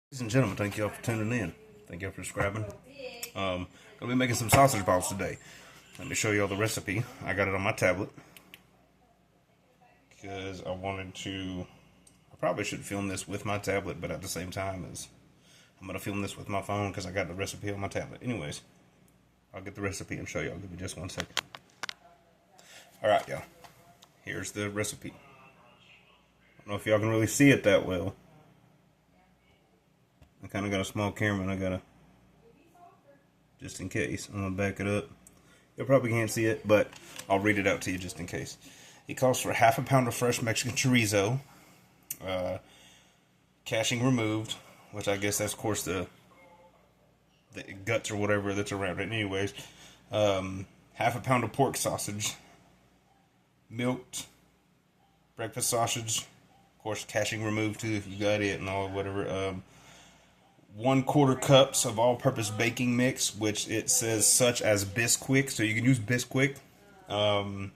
Ladies and gentlemen, thank you all for tuning in. Thank you all for subscribing. Gonna be making some sausage balls today. Let me show you all the recipe. I got it on my tablet because I wanted to. I probably should film this with my tablet, but at the same time, as I'm gonna film this with my phone because I got the recipe on my tablet. Anyways, I'll get the recipe and show y'all. Give me just 1 second. All right, y'all. Here's the recipe. I don't know if y'all can really see it that well. I kind of got a small camera and I gotta, just in case, I'm gonna back it up. You probably can't see it, but I'll read it out to you just in case. It calls for half a pound of fresh Mexican chorizo, caching removed, which I guess that's of course the guts or whatever that's around it. Anyways, half a pound of pork sausage, milked breakfast sausage, of course caching removed too if you got it and all whatever. 1/4 cups of all-purpose baking mix, which it says such as Bisquick, so you can use Bisquick. And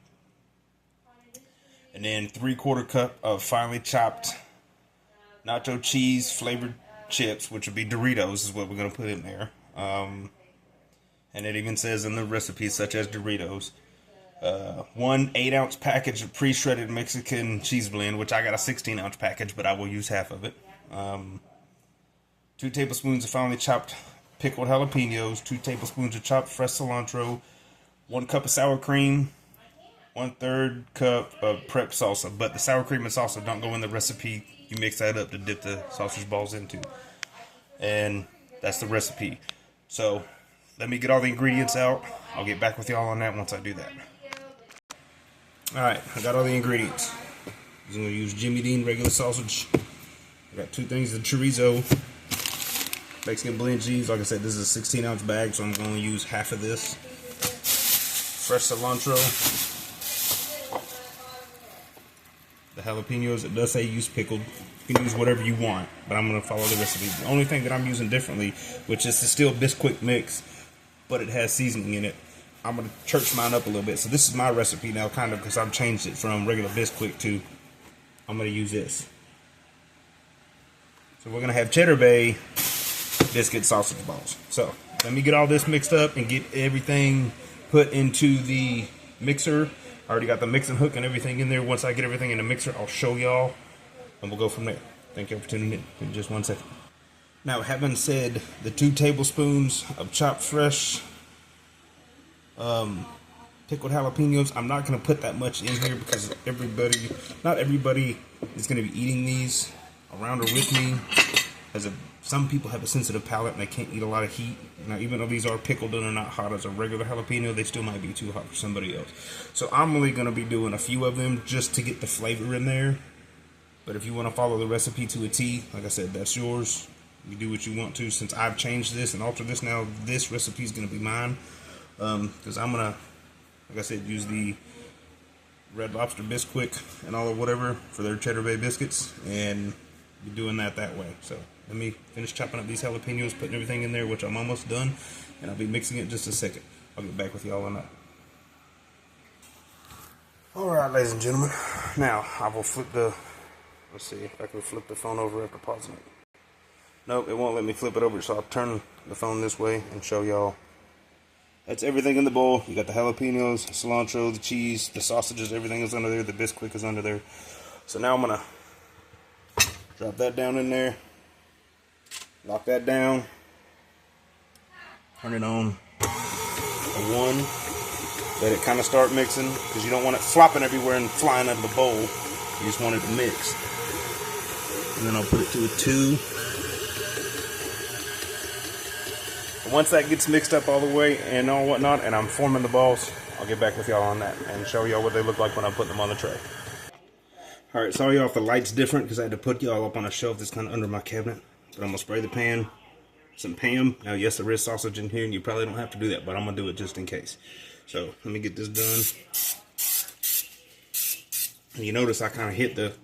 then 3/4 cup of finely chopped nacho cheese flavored chips, which would be Doritos, is what we're gonna put in there. And it even says in the recipe such as Doritos. 1 8-ounce package of pre-shredded Mexican cheese blend, which I got a 16-ounce package, but I will use half of it. 2 tablespoons of finely chopped pickled jalapenos, 2 tablespoons of chopped fresh cilantro, 1 cup of sour cream, 1/3 cup of prep salsa. But the sour cream and salsa don't go in the recipe. You mix that up to dip the sausage balls into. And that's the recipe. So let me get all the ingredients out. I'll get back with y'all on that once I do that. Alright, I got all the ingredients. I'm going to use Jimmy Dean regular sausage. I got 2 things of chorizo. Mexican blend cheese. Like I said, this is a 16-ounce bag, so I'm going to use half of this. Fresh cilantro. The jalapenos, it does say use pickled. You can use whatever you want, but I'm going to follow the recipe. The only thing that I'm using differently, which is the still Bisquick mix, but it has seasoning in it, I'm going to church mine up a little bit. So this is my recipe now, kind of, because I've changed it from regular Bisquick to, I'm going to use this. So we're going to have Cheddar Bay biscuit sausage balls. So let me get all this mixed up and get everything put into the mixer. I already got the mixing hook and everything in there. Once I get everything in the mixer, I'll show y'all and we'll go from there. Thank you for tuning in just 1 second. Now, having said the 2 tablespoons of chopped fresh pickled jalapenos, I'm not going to put that much in here because not everybody is going to be eating these around or with me. Some people have a sensitive palate and they can't eat a lot of heat. Now, even though these are pickled and are not hot as a regular jalapeno, they still might be too hot for somebody else. So I'm only going to be doing a few of them just to get the flavor in there. But if you want to follow the recipe to a T, like I said, that's yours. You do what you want to. Since I've changed this and altered this now, this recipe is going to be mine. Because I'm going to, like I said, use the Red Lobster Bisquick and all of whatever for their Cheddar Bay biscuits. And be doing that way. So let me finish chopping up these jalapenos, putting everything in there, which I'm almost done, and I'll be mixing it in just a second. I'll get back with y'all on that. Alright, ladies and gentlemen, now I will let's see if I can flip the phone over after pausing it. Nope, it won't let me flip it over, so I'll turn the phone this way and show y'all. That's everything in the bowl. You got the jalapenos, cilantro, the cheese, the sausages, everything is under there, the Bisquick is under there. So now I'm going to drop that down in there, lock that down, turn it on a 1, let it kind of start mixing, because you don't want it flopping everywhere and flying out of the bowl. You just want it to mix. And then I'll put it to a 2. And once that gets mixed up all the way and all whatnot, and I'm forming the balls, I'll get back with y'all on that and show y'all what they look like when I put them on the tray. Alright, sorry y'all if the light's different because I had to put y'all up on a shelf that's kind of under my cabinet. But I'm going to spray the pan, some Pam. Now, yes, there is sausage in here, and you probably don't have to do that, but I'm going to do it just in case. So, let me get this done. And you notice I kind of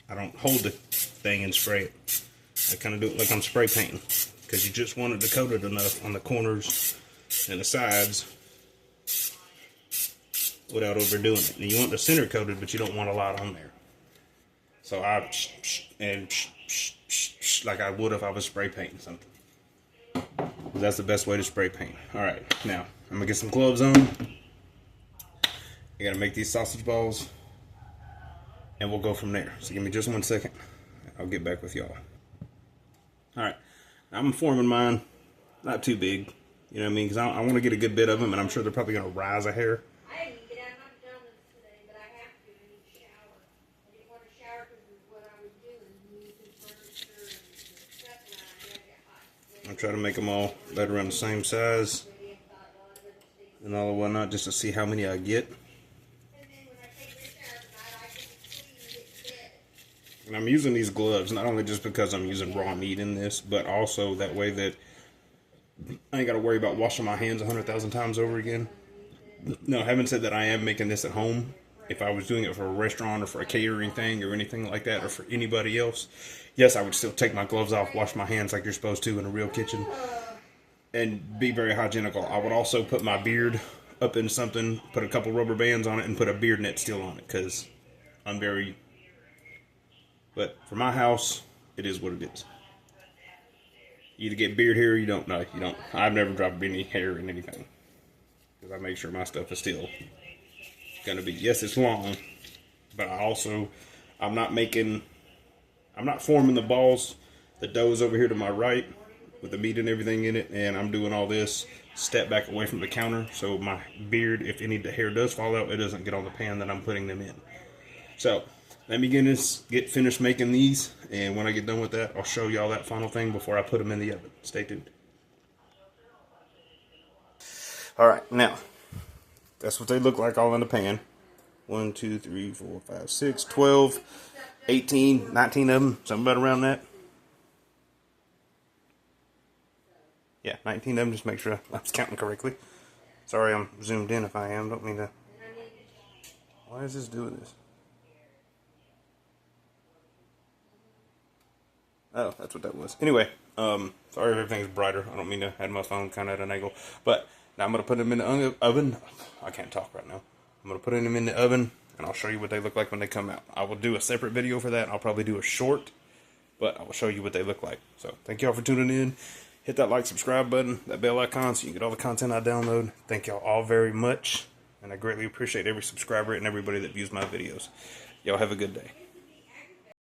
I don't hold the thing and spray it. I kind of do it like I'm spray painting. Because you just want it to coat it enough on the corners and the sides without overdoing it. And you want the center coated, but you don't want a lot on there. So I like I would if I was spray painting something. That's the best way to spray paint. Alright, now I'm gonna get some gloves on. I gotta make these sausage balls, and we'll go from there. So give me just 1 second. I'll get back with y'all. Alright, I'm forming mine. Not too big, you know what I mean? Because I want to get a good bit of them, and I'm sure they're probably going to rise a hair. I didn't get out of my pajamas today, but I have to. I need to shower. I didn't want to shower because of what I was doing, moving furniture and stuff, and I had to get hot. I'm trying to make them all right around the same size and all the whatnot, just to see how many I get. And I'm using these gloves not only just because I'm using raw meat in this, but also that way that I ain't got to worry about washing my hands 100,000 times over again. No, having said that, I am making this at home. If I was doing it for a restaurant or for a catering thing or anything like that, or for anybody else, yes, I would still take my gloves off, wash my hands like you're supposed to in a real kitchen, and be very hygienical. I would also put my beard up in something, put a couple rubber bands on it, and put a beard net still on it, because I'm very... But for my house, it is what it is. You either get beard hair or you don't. No, you don't. I've never dropped any hair in anything, because I make sure my stuff is still going to be, yes, it's long, but I'm not forming the balls. The dough's over here to my right with the meat and everything in it, and I'm doing all this step back away from the counter, so my beard, if any of the hair does fall out, it doesn't get on the pan that I'm putting them in. So let me get finished making these, and when I get done with that, I'll show y'all that final thing before I put them in the oven. Stay tuned. Alright, now, that's what they look like all in the pan. 1, 2, 3, 4, 5, 6, 12, 18, 19 of them, something about around that. Yeah, 19 of them, just make sure I was counting correctly. Sorry, I'm zoomed in if I am, don't mean to. Why is this doing this? Oh, that's what that was. Anyway, sorry if everything's brighter. I don't mean to have my phone kind of at an angle. But now I'm going to put them in the oven. I can't talk right now. I'm going to put them in the oven, and I'll show you what they look like when they come out. I will do a separate video for that. I'll probably do a short, but I will show you what they look like. So thank y'all for tuning in. Hit that like, subscribe button, that bell icon, so you can get all the content I download. Thank y'all all very much, and I greatly appreciate every subscriber and everybody that views my videos. Y'all have a good day.